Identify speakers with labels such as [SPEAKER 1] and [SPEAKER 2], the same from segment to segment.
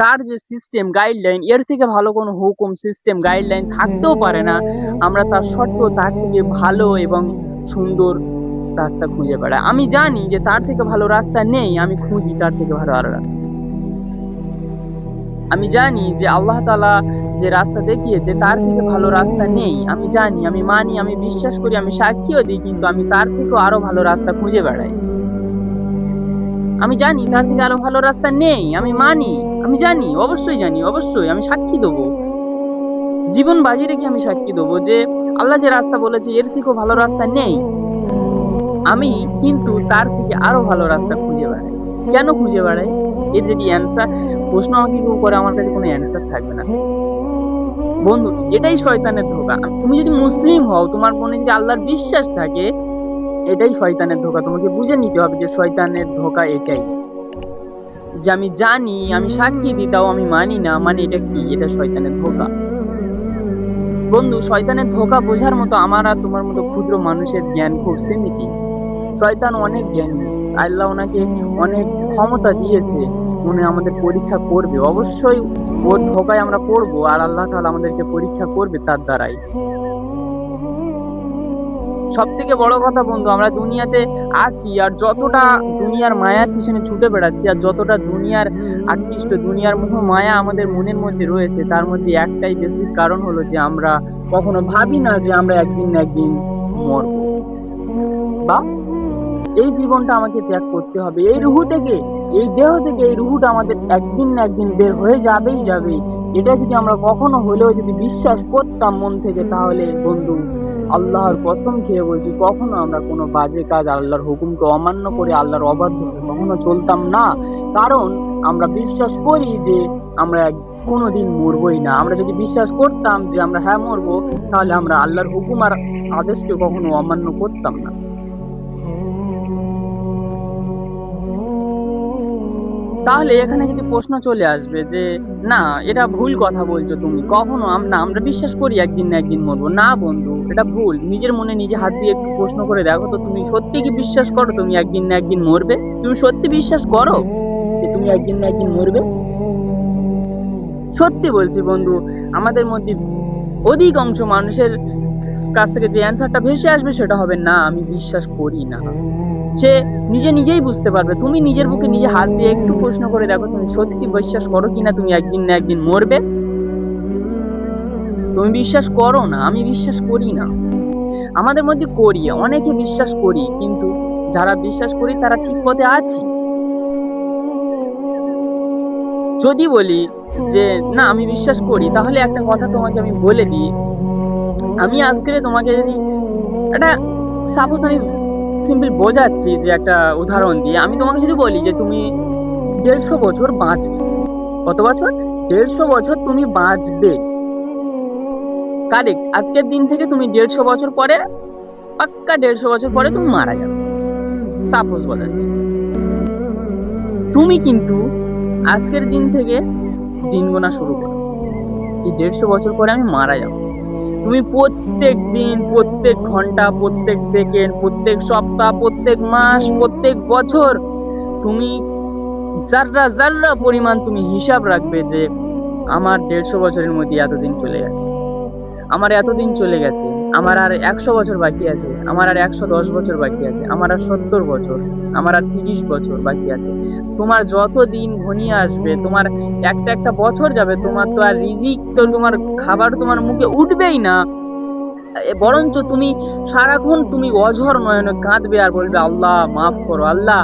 [SPEAKER 1] তার যে system guideline, এর থেকে ভালো কোনো হুকুম সিস্টেম গাইডলাইন থাকতেও পারে না। আমরা তার সত্ত্বেও তার থেকে ভালো এবং সুন্দর রাস্তা খুঁজে বেড়াই। আমি জানি যে তার থেকে ভালো রাস্তা নেই, আমি খুঁজি তার থেকে ভালো আরো রাস্তা। আমি জানি যে আল্লাহ তাআলা যে রাস্তা দেখিয়েছে তার থেকে ভালো রাস্তা নেই। আমি জানি, আমি মানি, আমি বিশ্বাস করি, আমি সাক্ষীও দিই, কিন্তু আমি তার থেকেও আরো ভালো রাস্তা খুঁজে বেড়াই। আমি জানি তার থেকে আরো ভালো রাস্তা নেই, আমি মানি, আমি জানি, অবশ্যই জানি, অবশ্যই আমি সাক্ষী দেবো। জীবন বাজি রেখে আমি সাক্ষী দেবো যে আল্লাহ যে রাস্তা বলেছে এর থেকেও ভালো রাস্তা নেই। আমি কিন্তু তার থেকে আরো ভালো রাস্তা খুঁজে বেড়াই। কেন খুঁজে বেড়াই? এর যদি অ্যান্সার প্রশ্ন আমাকে কেউ করে, আমার কাছে কোনো অ্যান্সার থাকবে না। বন্ধু, এটাই শয়তানের ধোঁকা। তুমি যদি মুসলিম হও, তোমার মনে যদি আল্লাহর বিশ্বাস থাকে, এটাই শয়তানের ধোঁকা। তোমাকে বুঝে নিতে হবে যে শয়তানের ধোঁকা এটাই। যে আমি জানি, আমি সাক্ষী দিই, তাও আমি মানি না, মানে এটা কি? এটা শয়তানের ধোঁকা। বন্ধু, শয়তানের ধোঁকা বোঝার মতো আমার আর তোমার মতো ক্ষুদ্র মানুষের জ্ঞান খুব সীমিত। শয়তান অনেক জ্ঞানী, আল্লাহ ওনাকে অনেক ক্ষমতা দিয়েছে, উনি আমাদের পরীক্ষা করবে অবশ্যই। ওর ধোঁকায় আমরা পড়বো, আর আল্লাহ তাআলা আমাদেরকে পরীক্ষা করবে তার দ্বারাই। সব থেকে বড় কথা বন্ধু, আমরা দুনিয়াতে আছি, আর যতটা দুনিয়ার মায়ার পিছনে ছুটে বেড়াচ্ছি, আর যতটা দুনিয়ার আকৃষ্ট, দুনিয়ার মোহ মায়া আমাদের মনের মধ্যে রয়েছে, তার মধ্যে একটাই বেসিক কারণ হলো যে আমরা কখনো ভাবি না যে আমরা একদিন না একদিন মরবো, বা এই জীবনটা আমাকে ত্যাগ করতে হবে, এই রুহু থেকে, এই দেহ থেকে এই রুহুটা আমাদের একদিন না একদিন বের হয়ে যাবেই যাবে। এটা যদি আমরা কখনো হলেও যদি বিশ্বাস করতাম মন থেকে, তাহলে বন্ধু আল্লাহর কসম খেয়ে বলছি, কখনো আমরা কোনো বাজে কাজ, আল্লাহর হুকুমকে অমান্য করে, আল্লাহর অবাধ্য হয়ে কখনো চলতাম না। কারণ আমরা বিশ্বাস করি যে আমরা কোনোদিন মরবই না। আমরা যদি বিশ্বাস করতাম যে আমরা হ্যাঁ মরবো, তাহলে আমরা আল্লাহর হুকুম আর আদেশকে কখনো অমান্য করতাম না। তাহলে এখানে যদি প্রশ্ন চলে আসবে যে না, এটা ভুল কথা বলছো তুমি, কখনো আমরা বিশ্বাস করি একদিন না একদিন মরবো। না বন্ধু, এটা ভুল। নিজের মনে নিজে হাত দিয়ে একটু প্রশ্ন করে দেখো তো, তুমি সত্যি কি বিশ্বাস করো তুমি একদিন না একদিন মরবে? তুমি সত্যি বিশ্বাস করো যে তুমি একদিন না একদিন মরবে? সত্যি বলছি বন্ধু, আমাদের মধ্যে অধিকাংশ মানুষের কাছ থেকে যে অ্যান্সারটা ভেসে আসবে সেটা হবে না, আমি বিশ্বাস করি না। সে নিজে নিজেই বুঝতে পারবে। তুমি নিজের বুকে নিজে হাত দিয়ে একটু প্রশ্ন করে দেখো, তুমি সত্যি বিশ্বাস করো কিনা তুমি একদিন না একদিন মরবে? তুমি বিশ্বাস করো না, আমি বিশ্বাস করি না। আমাদের মধ্যে করি, অনেকে বিশ্বাস করি, কিন্তু যারা বিশ্বাস করি তারা ঠিক পথে আছি। যদি বলি যে না আমি বিশ্বাস করি, তাহলে একটা কথা তোমাকে আমি বলে দিই। আমি আজকে তোমাকে যদি একটা সাপোজ, আমি সিম্পল বোঝাচ্ছি যে একটা উদাহরণ দিয়ে, আমি তোমাকে যদি বলি যে তুমি 150 বছর বাঁচবে। কত বছর? 150 বছর তুমি বাঁচবে। কারেক্ট। আজকের দিন থেকে তুমি 150 বছর পরে, পাক্কা 150 বছর পরে তুমি মারা যাবে। সাপোজ বোঝাচ্ছি। তুমি কিন্তু আজকের দিন থেকে দিন গোনা শুরু করো, এই 150 বছর পরে আমি মারা যাবো। তুমি প্রত্যেক দিন, প্রত্যেক ঘন্টা, প্রত্যেক সেকেন্ড, প্রত্যেক সপ্তাহ, প্রত্যেক মাস, প্রত্যেক বছর তুমি যার্রা যার্রা পরিমাণ তুমি হিসাব রাখবে যে আমার 150 বছরের মধ্যে এতদিন চলে গেছে, আমার এতদিন চলে গেছে, আমার আর 100 বছর বাকি আছে, আমার আর 110 বছর বাকি আছে, আমার আর 70 বছর, আমার আর 30 বছর বাকি আছে। তোমার যত দিন ঘনিয়ে আসবে, তোমার একটা একটা বছর যাবে, তোমার তো আর রিজিক, তো তোমার খাবার তোমার মুখে উঠবেই না। বরঞ্চ তুমি সারাক্ষণ তুমি অঝর নয়নে কাঁদবে আর বলবে আল্লাহ মাফ করো, আল্লাহ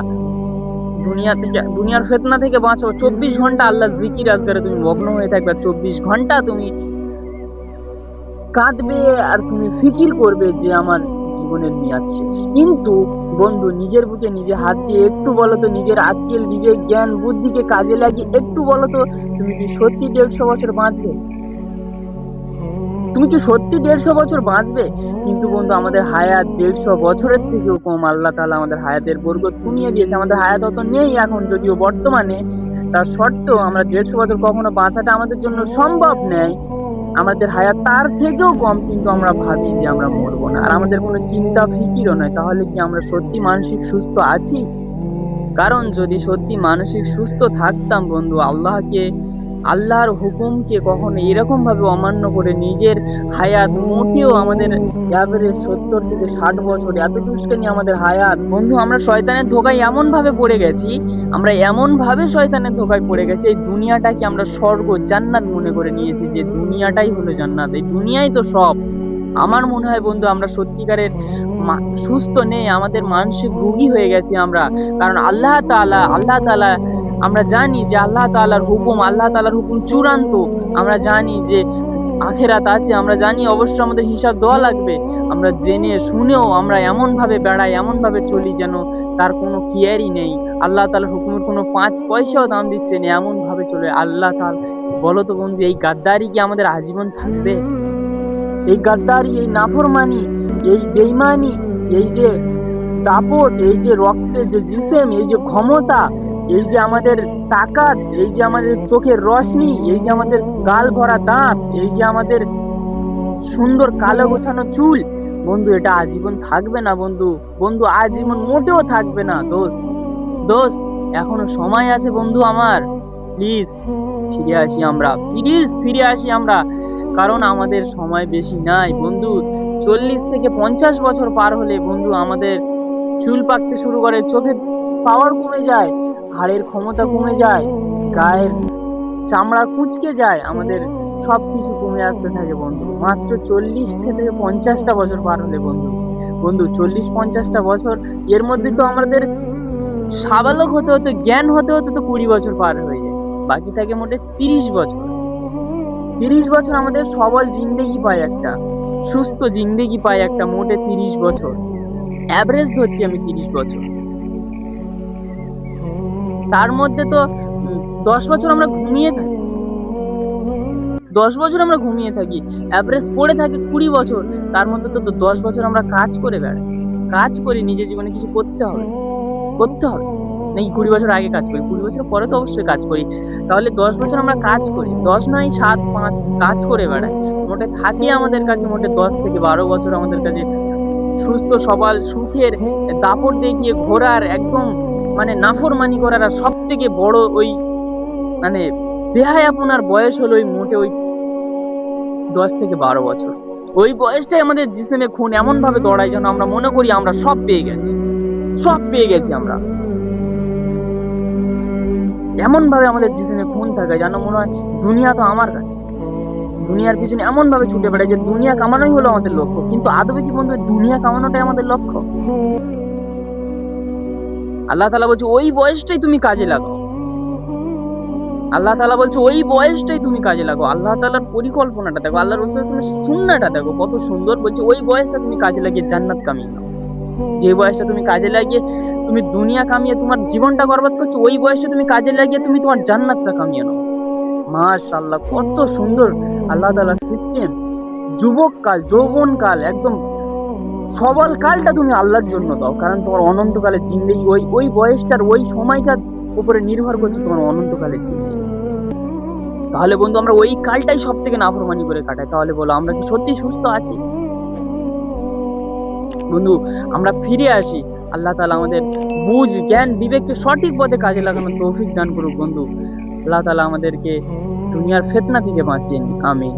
[SPEAKER 1] দুনিয়া থেকে, দুনিয়ার ফিতনা থেকে বাঁচো। 24 ঘন্টা আল্লাহ জিকির আজকারে তুমি মগ্ন হয়ে থাকবে, 24 ঘন্টা তুমি কাঁদবে আর তুমি ফিকির করবে যে আমার জীবনের মেয়াদ শেষ। কিন্তু বন্ধু, নিজের বুকে নিজে হাত দিয়ে একটু বলো তো, নিজের আক্কেল বিবেক জ্ঞান বুদ্ধিকে কাজে লাগিয়ে একটু বলো তো, তুমি কি সত্যি 150 বছর বাঁচবে? তুমি কি সত্যি 150 বছর বাঁচবে? কিন্তু বন্ধু, আমাদের হায়াত 150 বছরের থেকেও কম। আল্লাহ তাআলা আমাদের হায়াতের বরকত কমিয়ে দিয়েছে। আমাদের হায়াত অত নেই এখন, যদিও বর্তমানে, তার সত্ত্বেও আমরা 150 বছর কখনো বাঁচাটা আমাদের জন্য সম্ভব নয়। আমাদের হায়াত তার থেকেও কম, কিন্তু আমরা ভাবি যে আমরা মরবো না, আর আমাদের কোনো চিন্তা ফিকিরও নয়। তাহলে কি আমরা সত্যি মানসিক সুস্থ আছি? কারণ যদি সত্যি মানসিক সুস্থ থাকতাম বন্ধু, আল্লাহকে আল্লাহর হুকুমকে কখনো এরকম ভাবে অমান্য করে নিজের হায়াত মোটেও আমাদের অ্যাভারেজ 70 থেকে 60 বছর এত দুষ্কানি আমাদের হায়াত। বন্ধু, আমরা শয়তানের ধোকায় এমন ভাবে পড়ে গেছি, আমরা এমন ভাবে শয়তানের ধোকায় পড়ে গেছি, এই দুনিয়াটাকে আমরা স্বর্গ জান্নাত মনে করে নিয়েছি, যে দুনিয়াটাই হলো জান্নাত, এই দুনিয়াই তো সব। আমার মনে হয় বন্ধু, আমরা সত্যিকারের সুস্থ নেই, আমাদের মানসিক রোগী হয়ে গেছি আমরা। কারণ আল্লাহ তাআলা আমরা জানি যে আল্লাহ তাআলার হুকুম চূড়ান্ত। আমরা জানি যে আখেরাত আছে, আমরা জানি অবশ্যই আমাদের হিসাব দেওয়া লাগবে। আমরা জেনে শুনেও আমরা এমন ভাবে বেড়াই, এমন ভাবে চলি যেন তার কোনো কেয়ারই নেই। আল্লাহ তাআলার হুকুমের কোনো 5 পয়সাও দাম দিচ্ছে না, এমন ভাবে চলে আল্লাহ তাআলা। বলো তো বন্ধু, এই গাদ্দারি কি আমাদের আজীবন থাকবে? এই গাদ্দারি, এই নাফরমানি, এই বেঈমানি, এই যে দাপট, এই যে রক্তের যে জিসেম, এই যে ক্ষমতা, এই যে আমাদের তাকাত, এই যে আমাদের চোখের রশ্মি, এই যে আমাদের গাল ভরা দাঁত, এই যে আমাদের সুন্দর কালো গোছানো চুল, বন্ধু এটা আজীবন থাকবে না বন্ধু। বন্ধু আজীবন মোটেও থাকবে না। দোস্ত দোস্ত এখনো সময় আছে বন্ধু আমার, প্লিজ ফিরে আসি আমরা। কারণ আমাদের সময় বেশি নাই বন্ধু। 40 থেকে 50 বছর পার হলে বন্ধু আমাদের চুল পাকতে শুরু করে, চোখের পাওয়ার কমে যায়, হাড়ের ক্ষমতা কমে যায়, গায়ের চামড়া কুঁচকে যায়, আমাদের সবকিছু কমে আসতে থাকে বন্ধু। মাত্র 40 থেকে 50টা বছর পার হলে বন্ধু, 40-50টা বছর, এর মধ্যে তো আমাদের সাবালক হতে হতে, জ্ঞান হতে হতে তো 20 বছর পার হয়ে যায়। বাকি থাকে মোটে 30 বছর। 30 বছর আমাদের সবল জিন্দেগি পায় একটা, সুস্থ জিন্দেগি পায় একটা, মোটে 30 বছর। অ্যাভারেজ ধরছি আমি 30 বছর। তার মধ্যে তো 10 বছর আমরা ঘুমিয়ে থাকি, 10 বছর আমরা ঘুমিয়ে থাকি, অ্যাভারেজ পড়ে থাকে 20 বছর। তার মধ্যে তো 10 বছর আমরা কাজ করে বেড়াই, কাজ করি, নিজের জীবনে কিছু করতে হবে, করতে হবে। নেই 20 বছর আগে কাজ করি, 20 বছর পরে তো অবশ্যই কাজ করি। তাহলে 10 বছর আমরা কাজ করি, 10 নয় 7-5 কাজ করে বেড়াই। মোটে থাকে আমাদের কাছে মোটে 10 থেকে 12 বছর আমাদের কাছে সুস্থ সবল সুখের দাপট দেখিয়ে ঘোরার, একদম মানে নাফরমানি করার, আর সব থেকে বড় ওই মানে বেহায়াপনার বয়স হলো ওই মোটে ওই 10 থেকে 12 বছর। ওই বয়সটাই আমাদের জিসিমে খুন এমন ভাবে দৌড়ায় যেন আমরা মনে করি আমরা সব পেয়ে গেছি, সব পেয়ে গেছি আমরা। এমন ভাবে আমাদের জিসিমে খুন থাকে যেন মনে হয় দুনিয়া তো আমার কাছে। দুনিয়ার পিছনে এমন ভাবে ছুটে বেড়ায় যে দুনিয়া কামানোই হলো আমাদের লক্ষ্য। কিন্তু আদবে কি বন্ধু দুনিয়া কামানোটাই আমাদের লক্ষ্য? আল্লাহ তাআলা বলছে ওই বয়সটাই তুমি কাজে লাগাও। আল্লাহ তাআলা বলছে ওই বয়সটাই তুমি কাজে লাগাও। আল্লাহ তাআলার পরিকল্পনাটা দেখো, আল্লাহ রাসূল সাল্লাল্লাহু আলাইহি ওয়াসাল্লামের সুন্নাহটা দেখো কত সুন্দর। বলছে ওই বয়সটা তুমি কাজে লাগিয়ে জান্নাত কামিয়ে নাও। যে বয়সটা তুমি কাজে লাগিয়ে তুমি দুনিয়া কামিয়ে তোমার জীবনটা বরবাদ করছো, ওই বয়সটা তুমি কাজে লাগিয়ে তুমি তোমার জান্নাতটা কামিয়ে নাও। মাশাআল্লাহ, কত সুন্দর আল্লাহ তাআলার সিস্টেম। যুবক কাল, যৌবন কাল, একদম সবল কালটা তুমি আল্লাহর জন্য দাও, কারণ তোমার অনন্তকালের জিন্দেগি ওই বয়সটার ওই সময়টার উপরে নির্ভর করছে তোমার অনন্তকালের জিন্দেগি। তাহলে বন্ধু আমরা ওই কালটাই সব থেকে নাফরমানি করে কাটাই, তাহলে বলো আমরা কি সত্যি সুস্থ আছি? বন্ধু আমরা ফিরে আসি। আল্লাহ তাআলা আমাদের বুঝ, জ্ঞান, বিবেককে সঠিক পথে কাজে লাগানোর তৌফিক দান করুক বন্ধু। আল্লাহ তাআলা আমাদেরকে দুনিয়ার ফিতনা থেকে বাঁচিয়ে নিন। আমিন।